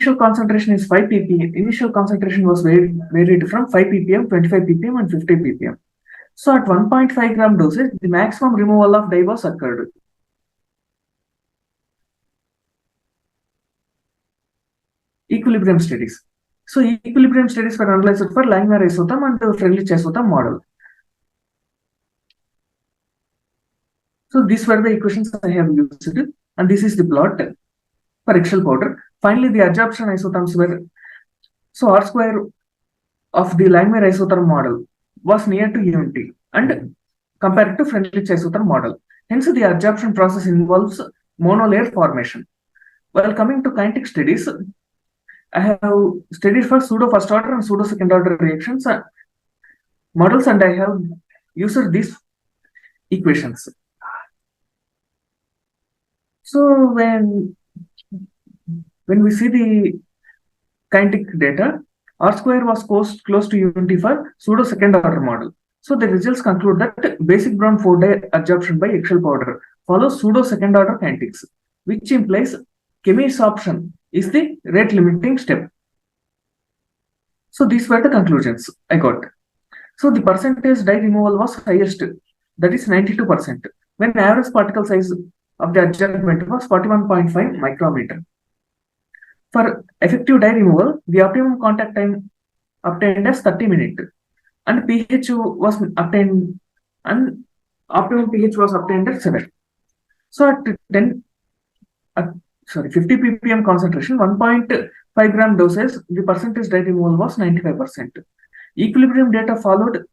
initial concentration is 5 ppm. Initial concentration was varied from 5 ppm, 25 ppm, and 50 ppm. So at 1.5 gram dosage, the maximum removal of dye was occurred. Equilibrium studies. So equilibrium studies were analyzed for Langmuir isotherm and Freundlich isotherm model. So these were the equations I have used, and this is the plot for eggshell powder. Finally, the adsorption isotherms were, so R square of the Langmuir isotherm model was near to unity and compared to Freundlich isotherm model. Hence, the adsorption process involves monolayer formation. While coming to kinetic studies, I have studied for pseudo first order and pseudo second order reactions models, and I have used these equations. So when we see the kinetic data, R square was close to unity for pseudo second order model. So the results conclude that basic brown 4-dye adsorption by eggshell powder follows pseudo second order kinetics, which implies chemisorption is the rate limiting step. So these were the conclusions I got. So the percentage dye removal was highest, that is 92%, when average particle size of the adsorbent was 41.5 micrometer. For effective dye removal, the optimum contact time obtained as 30 minutes, and pH was obtained, and optimum pH was obtained at 7. So at 50 ppm concentration, 1.5 gram doses, the percentage dye removal was 95%. Equilibrium data followed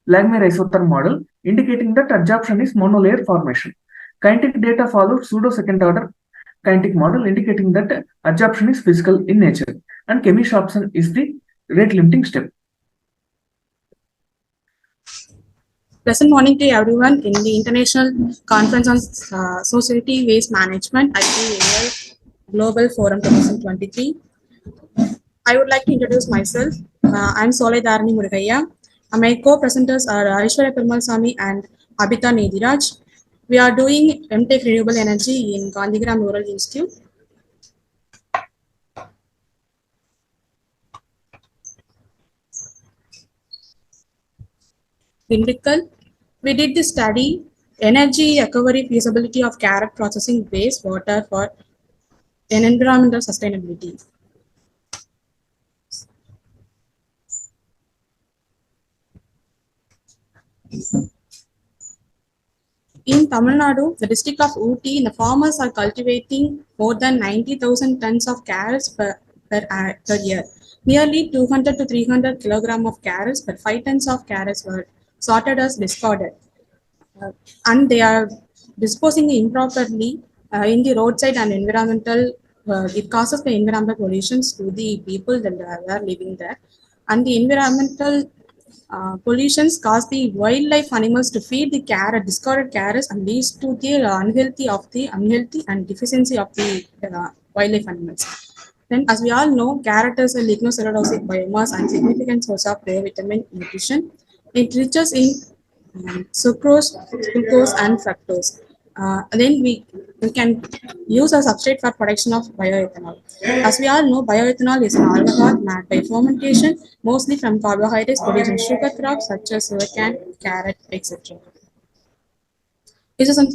Langmuir isotherm model, indicating that adsorption is monolayer formation. Kinetic data followed pseudo second order kinetic model, indicating that adsorption is physical in nature and chemisorption is the rate limiting step. Pleasant morning to everyone in the International Conference on Society Waste Management, IPLA Global Forum 2023. I would like to introduce myself. I'm Solay Dharani Murugaya. My co-presenters are Aishwarya Perumalsamy and Abhita Nediraj. We are doing MTech Renewable Energy in Gandhigram Rural Institute. Dindigul. We did the study, energy recovery feasibility of carrot processing waste water for an environmental sustainability. In Tamil Nadu, the district of Ooty, the farmers are cultivating more than 90,000 tons of carrots per year. Nearly 200 to 300 kilograms of carrots per 5 tons of carrots were sorted as discarded. And they are disposing improperly in the roadside and environmental, it causes the environmental pollutions to the people that are living there. And the environmental pollutions cause the wildlife animals to feed the discarded carrots and leads to the unhealthy and deficiency of the wildlife animals. Then, as we all know, carrot is a lignocellulosic biomass and significant source of vitamin nutrition. It riches in sucrose, glucose, and fructose. Then we can use a substrate for production of bioethanol. As we all know, bioethanol is an alcohol made by fermentation, mostly from carbohydrates produced in sugar crops such as sugarcane, carrot, etc. This is a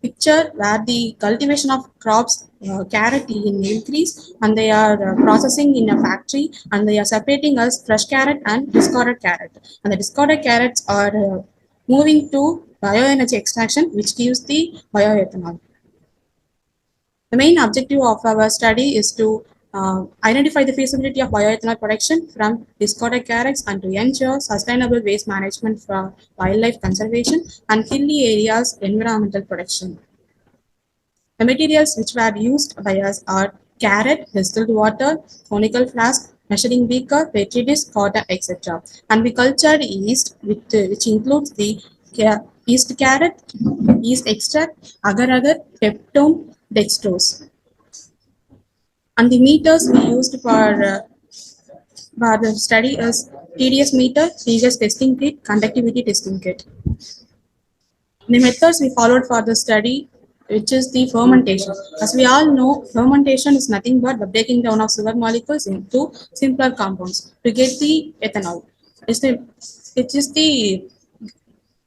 picture where the cultivation of crops, carrot in increase, and they are processing in a factory, and they are separating as fresh carrot and discarded carrot. And the discarded carrots are moving to bioenergy extraction, which gives the bioethanol. The main objective of our study is to identify the feasibility of bioethanol production from discarded carrots and to ensure sustainable waste management for wildlife conservation and hilly areas environmental protection. The materials which were used by us are carrot, distilled water, conical flask, measuring beaker, petri dish, cotton, etc. And we cultured yeast, which includes the yeast carrot, yeast extract, agar-agar, peptone, dextrose. And the meters we used for the study is TDS meter, TDS testing kit, conductivity testing kit. The methods we followed for the study which is the fermentation. As we all know, fermentation is nothing but the breaking down of sugar molecules into simpler compounds to get the ethanol. It is the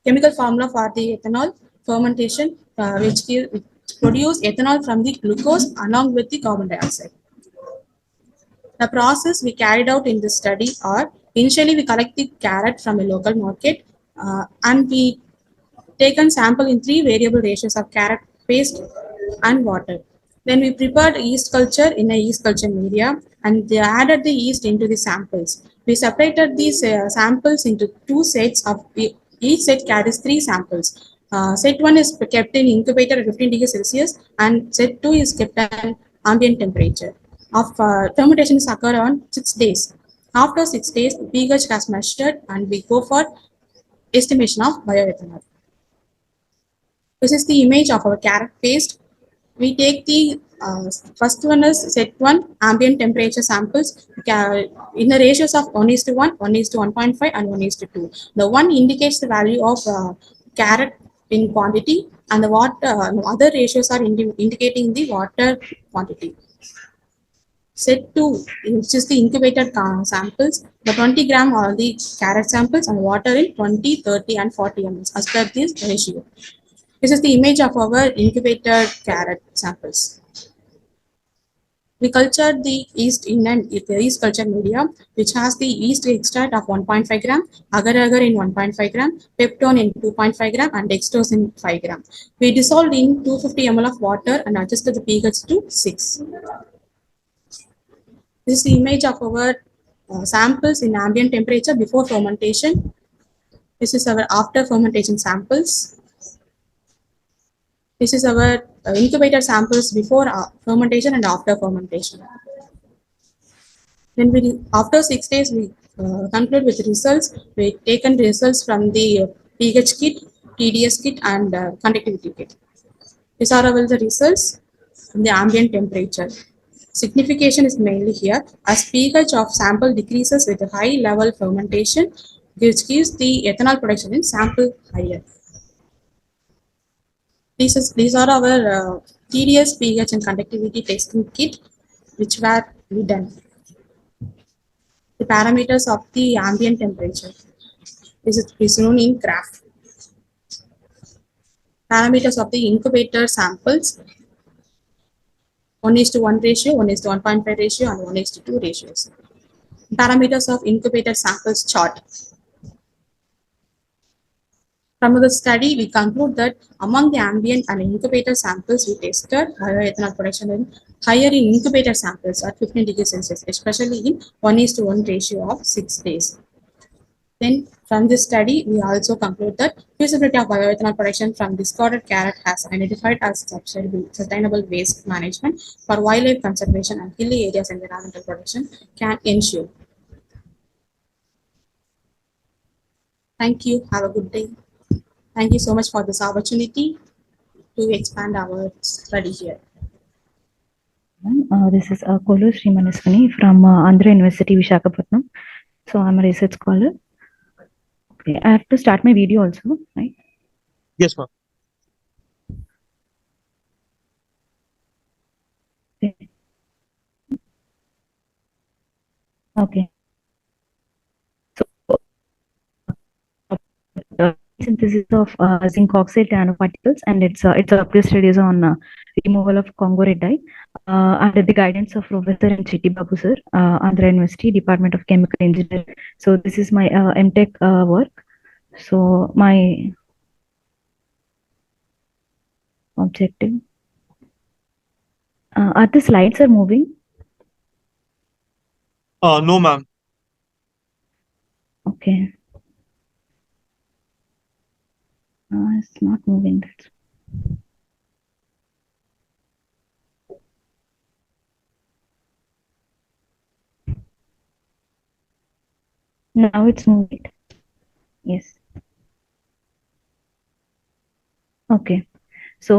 chemical formula for the ethanol fermentation, which produce ethanol from the glucose along with the carbon dioxide. The process we carried out in this study are initially we collect the carrot from a local market and we taken sample in 3 variable ratios of carrot paste and water. Then we prepared yeast culture in a yeast culture media and they added the yeast into the samples. We separated these samples into 2 sets of each set carries 3 samples. Set 1 is kept in incubator at 15 degrees Celsius and set 2 is kept at ambient temperature. Fermentation is occur on 6 days. After 6 days, the pH has measured and we go for estimation of bioethanol. This is the image of our carrot paste. We take the first one is set 1 ambient temperature samples in the ratios of 1:1, 1:1.5 and 1:2. The 1 indicates the value of carrot in quantity and the other ratios are indicating the water quantity. Set 2, which is the incubated samples, the 20 gram are the carrot samples and water in 20, 30 and 40 ml as per this ratio. This is the image of our incubated carrot samples. We cultured the yeast in an yeast culture media, which has the yeast extract of 1.5 gram, agar-agar in 1.5 gram, peptone in 2.5 gram, and dextrose in 5 gram. We dissolved in 250 ml of water and adjusted the pH to 6. This is the image of our samples in ambient temperature before fermentation. This is our after fermentation samples. This is our incubator samples before fermentation and after fermentation. Then after 6 days, we conclude with results. We taken results from the pH kit, TDS kit, and conductivity kit. These are all the results from the ambient temperature. Signification is mainly here as pH of sample decreases with a high level fermentation, which gives the ethanol production in sample higher. These are our TDS, pH, and conductivity testing kit, which were done. The parameters of the ambient temperature is known in graph. Parameters of the incubator samples 1:1 ratio, 1:1.5 ratio, and 1:2 ratios. Parameters of incubator samples chart. From the study, we conclude that among the ambient and incubator samples, we tested bioethanol production in higher in incubator samples at 15 degrees Celsius, especially in 1:1 ratio of 6 days. Then, from this study, we also conclude that feasibility of bioethanol production from discarded carrot has identified as sustainable waste management for wildlife conservation and hilly areas environmental protection can ensure. Thank you. Have a good day. Thank you so much for this opportunity to expand our study here. This is Kolu Srimanaswani from Andhra University, Visakhapatnam. So I'm a research scholar. Okay, I have to start my video also, right? Yes, ma'am. Okay. So synthesis of zinc oxide nanoparticles, and it's a studies on removal of Congo red dye under the guidance of Professor N. Chitti Babu sir, Andhra University, Department of Chemical Engineering. So this is my MTech work. So my objective. Are the slides are moving? No, ma'am. Okay. It's not moving. That's now it's moving. Yes. Okay. So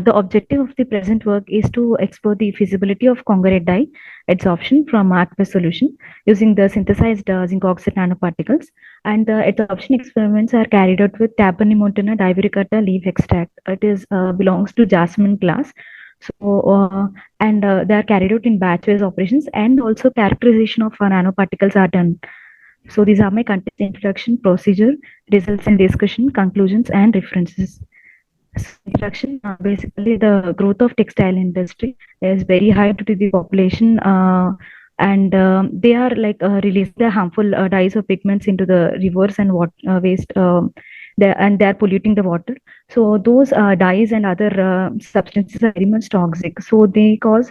the objective of the present work is to explore the feasibility of congruent dye adsorption from aqueous solution using the synthesized zinc oxide nanoparticles. And the adsorption experiments are carried out with Tabernamontana divericata leaf extract. It is belongs to jasmine class. So they are carried out in batch-wise operations, and also characterization of nanoparticles are done. So these are my content introduction, procedure, results and discussion, conclusions, and references. Introduction, basically the growth of textile industry is very high due to the population, and they are like releasing the harmful dyes or pigments into the rivers and waste, and they are polluting the water. So those dyes and other substances are very much toxic, so they cause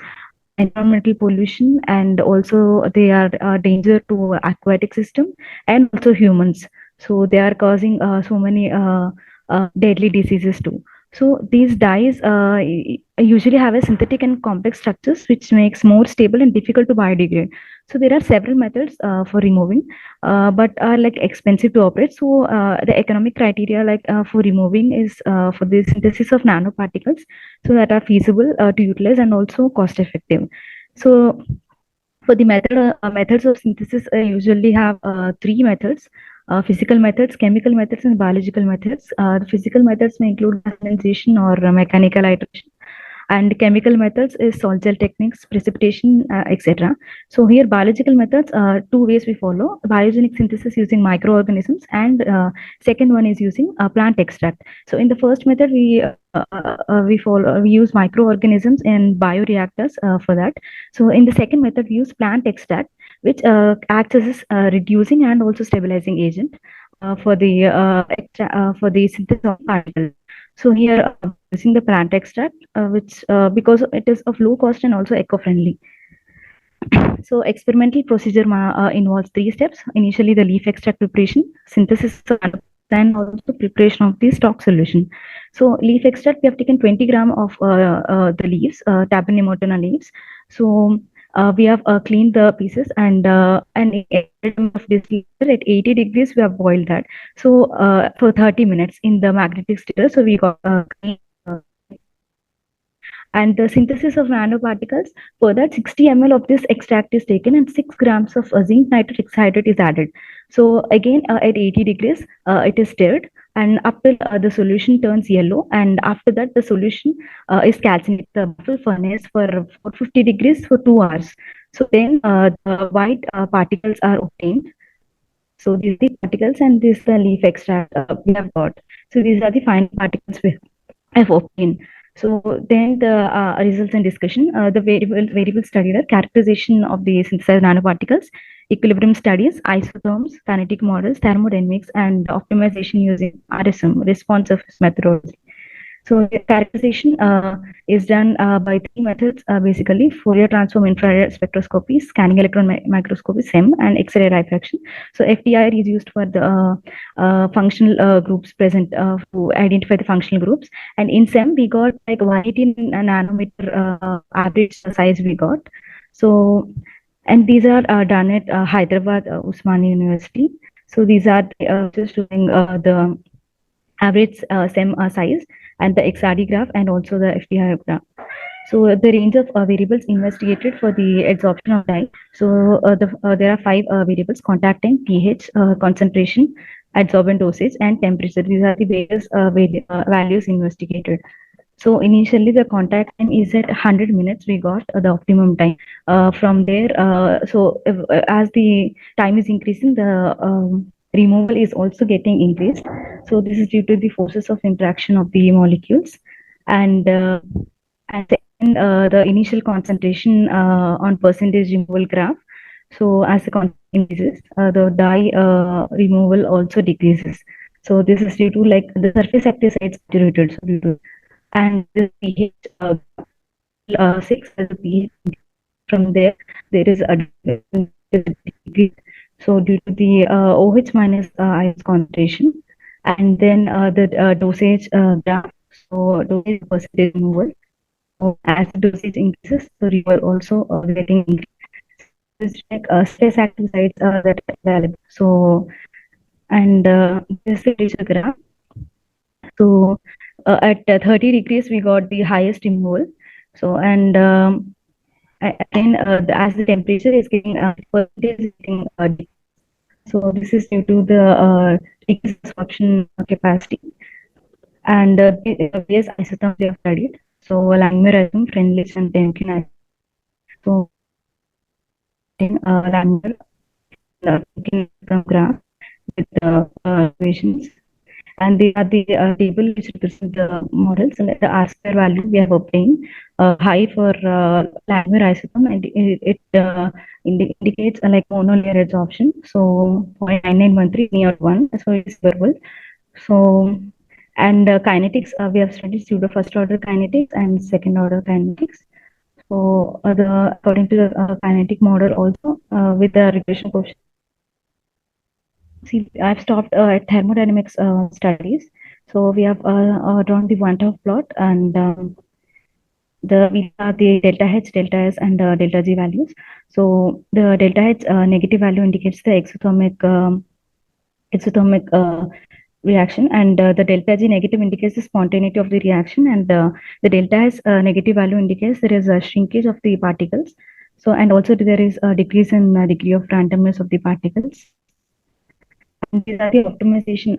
environmental pollution, and also they are a danger to aquatic system and also humans. So they are causing so many deadly diseases too. So these dyes usually have a synthetic and complex structures, which makes more stable and difficult to biodegrade. So there are several methods for removing, but are like expensive to operate. So the economic criteria like for removing is for the synthesis of nanoparticles, so that are feasible to utilize and also cost effective. So for the methods of synthesis, I usually have three methods: physical methods, chemical methods, and biological methods. The physical methods may include galvanization or mechanical iteration, and chemical methods is salt gel techniques, precipitation, etc. So here biological methods, two ways we follow: biogenic synthesis using microorganisms, and second one is using plant extract. So in the first method, we use microorganisms and bioreactors for that. So in the second method, we use plant extract, which acts as a reducing and also stabilizing agent for the synthesis of particles. So here using the plant extract, which because it is of low cost and also eco-friendly. So experimental procedure involves three steps: initially the leaf extract preparation, synthesis, and also preparation of the stock solution. So leaf extract, we have taken 20 gram of the leaves, Tabernamontana leaves. So we have cleaned the pieces, and of this leaf at 80 degrees we have boiled that. So for 30 minutes in the magnetic stirrer. So we got and the synthesis of nanoparticles. For that, 60 ml of this extract is taken, and 6 grams of zinc nitrate hydrate is added. So again, at 80 degrees, it is stirred, and up till the solution turns yellow, and after that the solution is calcined the baffle furnace for 450 degrees for 2 hours. So then the white particles are obtained. So these are the particles, and this leaf extract we have got. So these are the final particles we have obtained. So then the results and discussion, the variable studied are characterization of the synthesized nanoparticles, equilibrium studies, isotherms, kinetic models, thermodynamics, and optimization using RSM, response surface methodology. So the characterization is done by three methods, basically: Fourier transform infrared spectroscopy, scanning electron microscopy, SEM, and X-ray diffraction. So FTIR is used for the functional groups present to identify the functional groups. And in SEM, we got like 118 nanometer average size we got. So, and these are done at Hyderabad Usmania University. So these are just showing the average SEM size and the XRD graph and also the FTIR graph. So the range of variables investigated for the adsorption of dye. So there are 5 variables: contact time, pH, concentration, adsorbent dosage, and temperature. These are the various values investigated. So initially the contact time is at 100 minutes. We got the optimum time. From there, as the time is increasing, the removal is also getting increased. So this is due to the forces of interaction of the molecules. And second, the initial concentration on percentage removal graph. So as the concentration increases, the dye removal also decreases. So this is due to like the surface active site saturated. So due to, and the pH 6 as a pH. From there is a decrease. So due to the OH minus ions concentration, and then the dosage graph. So dosage percentage removal. So as the dosage increases, the removal also getting increased. This like stress active sites that are available. So, and this is the graph. So At 30 degrees, we got the highest removal. So, and again, as the temperature is getting, percentage is getting so this is due to the decreased absorption capacity and various isotopes we have studied. So, Langmuir isotome, Friendlich, and Temkin isotome. So, Langmuir, Temkin graph with the equations. And they are the table which represent the models, and the R square value we have obtained high for Langmuir isotome, and it indicates like monolayer adsorption. So 0.9913 near 1, so it is verbal. So, and kinetics, we have studied pseudo first order kinetics and second order kinetics. So according to the kinetic model also with the regression coefficient. See, I've stopped at thermodynamics studies. So we have drawn the one-half plot, and we are the delta H, delta S, and delta G values. So the delta H negative value indicates the exothermic reaction, and the delta G negative indicates the spontaneity of the reaction, and the delta S negative value indicates there is a shrinkage of the particles. So, and also there is a decrease in degree of randomness of the particles. And these are the optimization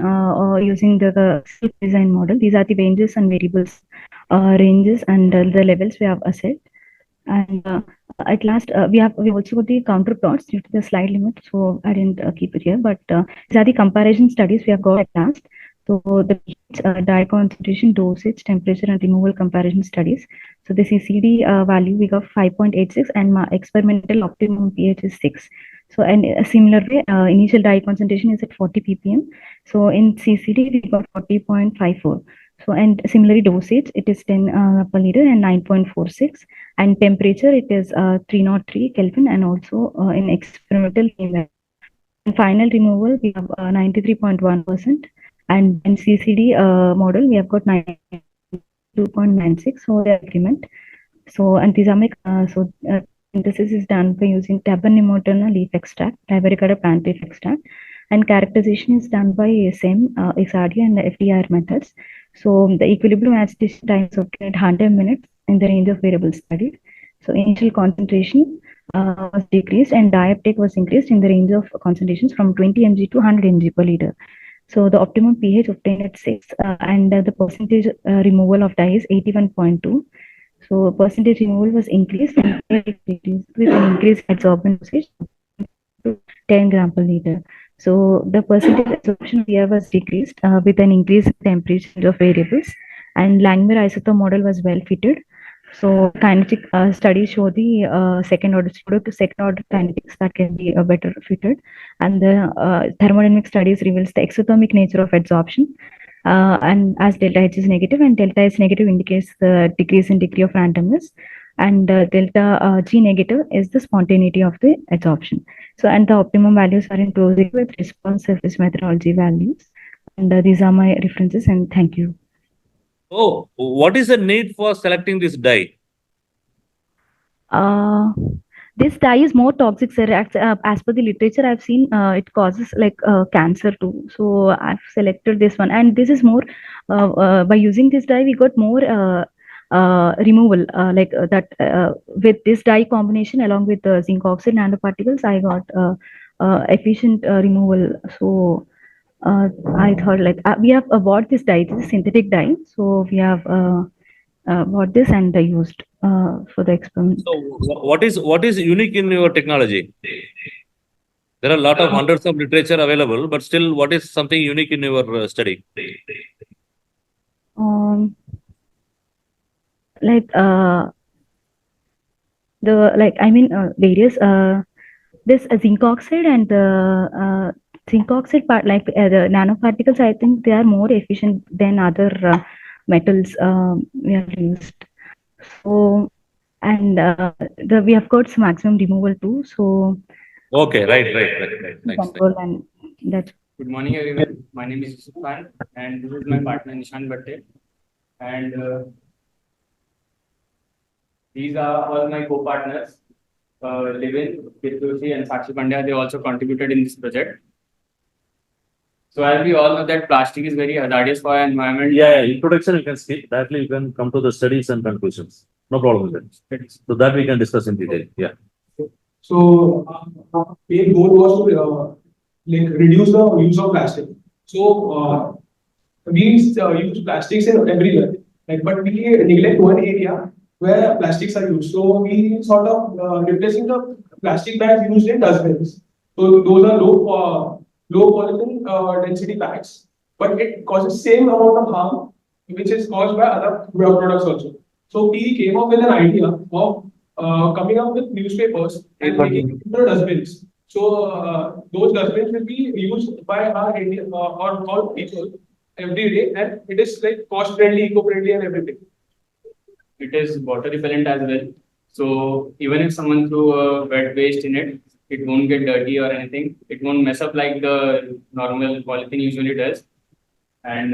using the self-design model. These are the ranges and variables, ranges and the levels we have assessed. And at last, we also got the counter plots due to the slide limit, so I didn't keep it here. But these are the comparison studies we have got at last. So the dye concentration, dosage, temperature, and removal comparison studies. So the CCD value we got 5.86, and my experimental optimum pH is 6. So, and similarly, initial dye concentration is at 40 ppm. So in CCD we got 40.54. So, and similarly dosage, it is 10 per liter and 9.46, and temperature it is 303 Kelvin, and also in experimental and final removal we have 93.1%, and in CCD model we have got 92.96. So the agreement. So, and these are synthesis is done by using Tabernamoterna leaf extract, Tibericotta plant leaf extract, and characterization is done by SEM, XRD, and the FDR methods. So the equilibrium agitation time is obtained 100 minutes in the range of variables studied. So initial concentration was decreased, and dye uptake was increased in the range of concentrations from 20 mg to 100 mg per liter. So the optimum pH obtained at 6, and the percentage removal of dye is 81.2. So percentage removal was increased and decreased with an increased adsorbent dosage to 10 gram per liter. So the percentage absorption here was decreased with an increase in temperature of variables, and Langmuir isotherm model was well fitted. So kinetic studies show the second order kinetics that can be better fitted, and the thermodynamic studies reveals the exothermic nature of adsorption. And as delta H is negative, and delta S negative indicates the decrease in degree of randomness, and delta G negative is the spontaneity of the adsorption. So, and the optimum values are in closing with response surface methodology values. And these are my references, and thank you. Oh, what is the need for selecting this dye? This dye is more toxic, sir. As per the literature I've seen, it causes like cancer too. So I've selected this one, and this is more by using this dye we got more removal with this dye combination along with the zinc oxide nanoparticles. I got efficient removal. So I thought like we have bought this dye. This is synthetic dye, so we have bought this and used for the experiment. So what is unique in your technology? There are a lot of hundreds of literature available, but still, what is something unique in your study? Various this zinc oxide and the zinc oxide part, like the nanoparticles, I think they are more efficient than other metals we have used. So, and we have got some maximum removal too. So okay, right. Control, and that's. Good morning, everyone. My name is Yusuf Khan, and this is my partner Nishan Bhatte. And these are all my co-partners, Livin, Pitrushi, and Sakshi Pandya. They also contributed in this project. So as we all know that plastic is very hazardous for our environment. Yeah, introduction you can skip. Directly you can come to the studies and conclusions. No problem with that. So that we can discuss in detail. Yeah. So, main goal was to like reduce the use of plastic. So, we use plastics in everywhere, like, but we neglect one area where plastics are used. So we sort of replacing the plastic bags used in dustbins. So those are low polythene density bags, but it causes same amount of harm which is caused by other products also. So we came up with an idea of coming up with newspapers and making it into dustbins. So those dustbins will be used by our Indian or all people every day, and it is like cost friendly, eco friendly, and everything. It is water repellent as well. So even if someone threw a wet waste in it, it won't get dirty or anything. It won't mess up like the normal polythene usually does. And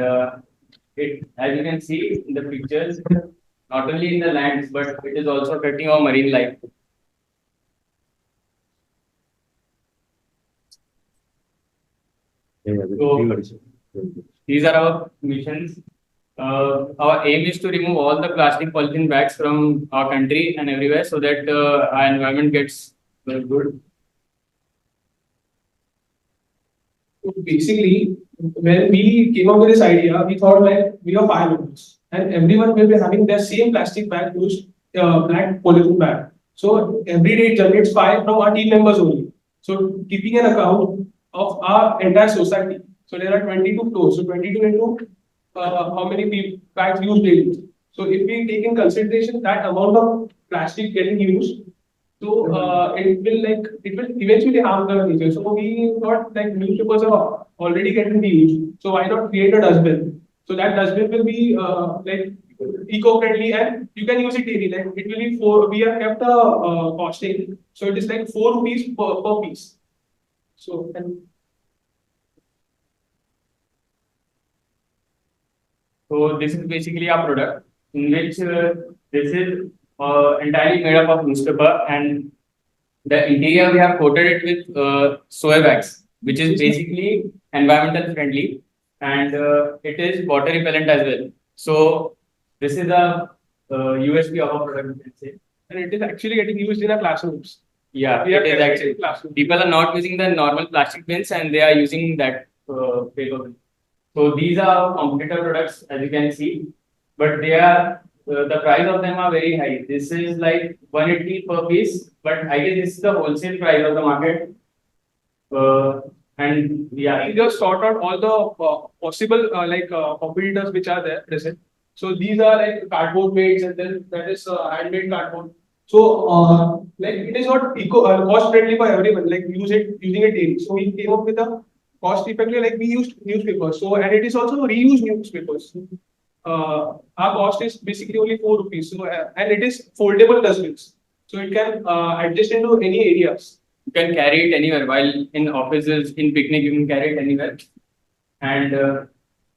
it, as you can see in the pictures, not only in the lands, but it is also affecting our marine life. So, these are our missions. Our aim is to remove all the plastic polythene bags from our country and everywhere so that our environment gets good. So basically, when we came up with this idea, we thought like we are 5 members, and everyone will be having their same plastic bag used, black polythene bag. So every day it generates 5 from our team members only. So keeping an account of our entire society. So there are 22 floors. So 22 into how many bags used daily. So if we take in consideration that amount of plastic getting used, so it will eventually harm the nature. So we thought like newspapers are already getting used. So why not create a dustbin? So that dustbin will be like eco-friendly and you can use it daily. Like it will be 4. We have kept a costing. So it is like 4 rupees per piece. So So this is basically our product, in which this is entirely made up of newspaper, and the interior we have coated it with soy wax, which is basically environmental friendly, and it is water repellent as well. So this is a USP of our product, you can say. And it is actually getting used in our classrooms. Yeah, it is actually. People are not using the normal plastic bins and they are using that paper bin. So these are competitor products, as you can see, but they are the price of them are very high. This is like 180 per piece, but I guess this is the wholesale price of the market. And yeah, we just sort out all the possible competitors which are there present. So these are like cardboard weights, and then that is handmade cardboard. So like it is not cost friendly for everyone. Like using it daily. So we came up with a cost effectively, like we used newspapers. So and it is also reused newspapers. Our cost is basically only 4 rupees. So and it is foldable dustbins. So it can adjust into any areas. You can carry it anywhere. While in offices, in picnic, you can carry it anywhere. And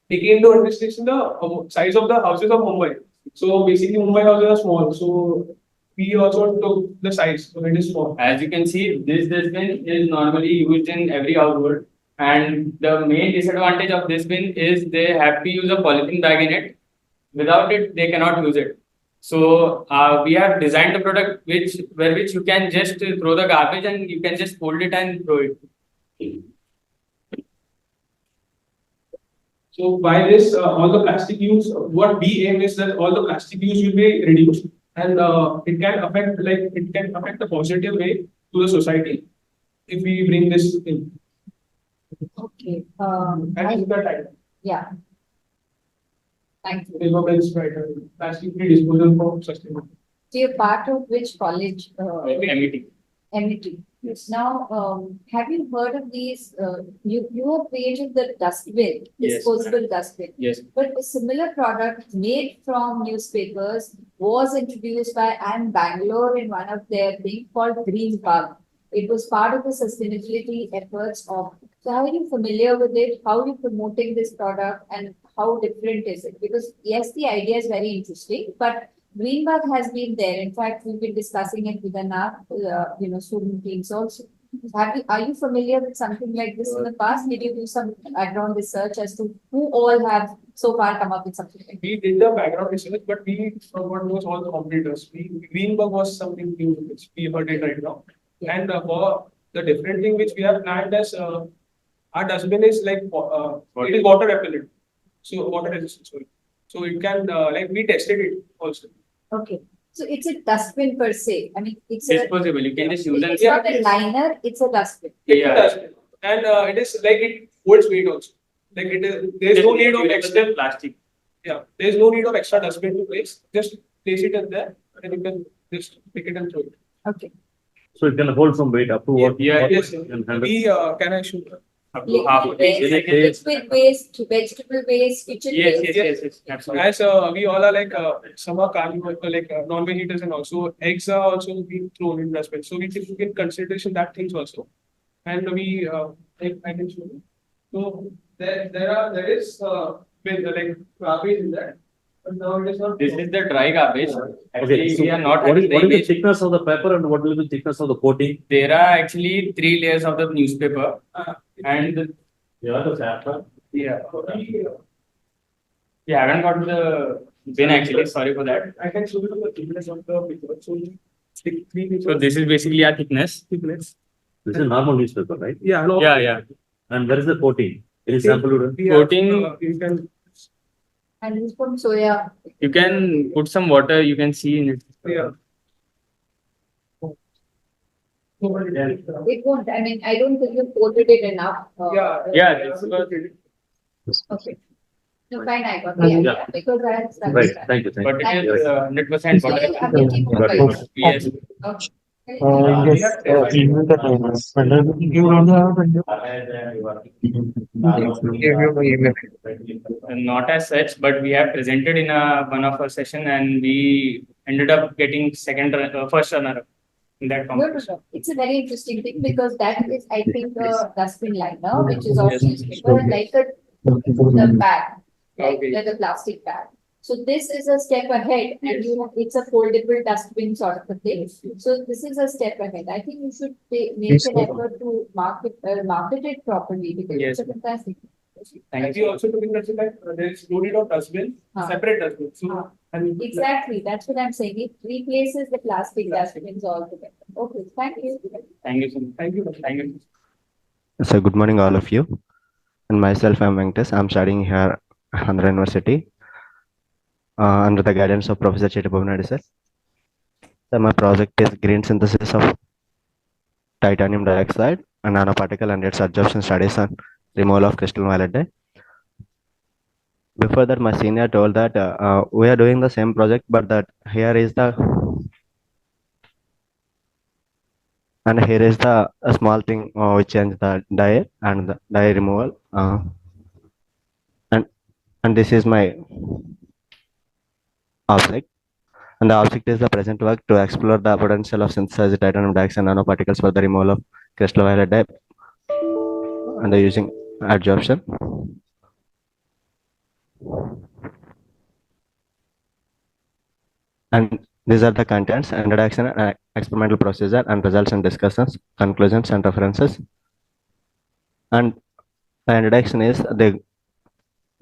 taking into consideration the size of the houses of Mumbai. So basically, Mumbai houses are small. So we also took the size. So it is small. As you can see, this dustbin is normally used in every household. And the main disadvantage of this bin is they have to use a polythene bag in it. Without it, they cannot use it. So we have designed a product which you can just throw the garbage and you can just fold it and throw it. So by this, all the plastic use, what we aim is that all the plastic use will be reduced, and it can affect the positive way to the society if we bring this in. Okay. And the time. Yeah. Thank you. Plastic-free disposal for sustainability. So you're part of which college? MET. MET. Yes. Now, have you heard of these? You have created the dustbin, disposable dustbin. Yes. But a similar product made from newspapers was introduced by Bangalore in one of their things called Green Bug. It was part of the sustainability efforts of. So how are you familiar with it? How are you promoting this product and how different is it? Because yes, the idea is very interesting, but Greenbug has been there. In fact, we've been discussing it within our student teams also. Are you familiar with something like this in the past? Did you do some background research as to who all have so far come up with something like We did the background research, but we forgot was all the competitors. Greenberg was something new which we heard it right now. Yeah. And for the different thing which we have planned as our dustbin is like it is water repellent, so water resistant. Sorry. So it can like we tested it also. Okay. So it's a dustbin per se. I mean, it's Disposable. You can just use it's it. not a liner, it's a dustbin. It's a dustbin. And it is like it holds weight also. Like it is, there is no need of extra plastic. Yeah, there is no need of extra dustbin to place. Just place it in there, and you can just pick it and throw it. Okay. So it can hold some weight up to what? Yeah, what Yes, you can handle. we can I show? Up to half a Liquid kg. liquid waste, vegetable waste, kitchen Yes, waste. yes. Absolutely. As we all are like some are carnivore, like non-veg eaters, and also eggs are also being thrown in dustbin. So we take in consideration that things also, and we like I can show you. So there is like garbage in that, but now it is not. This is the dry garbage. Okay, Actually, so we are not what is having the drainage. thickness of the paper and what will be the thickness of the coating? There are actually 3 layers of the newspaper, and Yeah, the paper. yeah, we haven't got the bin actually. Sorry for that. I can show you the thickness of the paper. So So this is basically our thickness. thickness. This is normal newspaper, right? Yeah, no. Yeah. And where is the coating? Any sample? We have, Coating. you can. And this from soya. You can put some water. You can see in it. Yeah. It won't, I mean, I don't think you coated it enough. Yeah, this was, Okay. No, fine, I got Yeah. the idea, because I had studied Right, that. thank you. but Thank it you. is 100% So water. you have the team of Got it. guys. Yes. Okay. Yes, email the timers. And I will give you on the Not as such, but we have presented in one of our session, and we ended up getting first runner in that No, no, competition. no. It's a very interesting thing because that is, I think, a dustbin liner, which is of Yes. newspaper, like the bag, like Okay. the plastic bag. So this is a step ahead, and it's a foldable dustbin sort of a thing. So this is a step ahead. I think you should make an effort to market it properly because Yes. it's a fantastic. Thank And we you. also took in consideration that there is no need of dustbin, separate dustbin. So and Exactly, that's what I'm saying. It replaces the plastic dustbins altogether. Okay, thank you. Thank you so much. thank you. Thank you. So good morning, all of you. And myself, I'm Venkatesh. I'm studying here at Andhra University under the guidance of Professor Chittabhavanadi sir. So my project is green synthesis of titanium dioxide and nanoparticle and its absorption studies on removal of crystal violet dye. Before that, my senior told that we are doing the same project, but that here is the a small thing which change the dye and the dye removal. And this is my object. And the object is the present work to explore the potential of synthesized titanium dioxide nanoparticles for the removal of crystal violet dye and using adsorption. And these are the contents: introduction, experimental procedure, and results and discussions, conclusions and references. And the introduction is the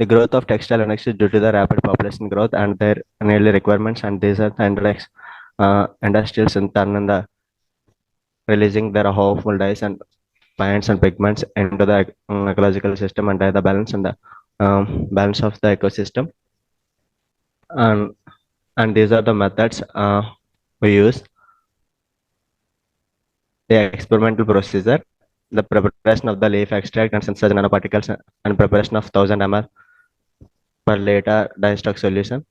growth of textile industry due to the rapid population growth and their nearly requirements, and these are the industrials in turn and the releasing their powerful dyes and paints and pigments into the ecological system and the balance and the balance of the ecosystem. And these are the methods we use: the experimental procedure, the preparation of the leaf extract and synthesized nanoparticles, and preparation of 1000 ml per liter dye stock solution,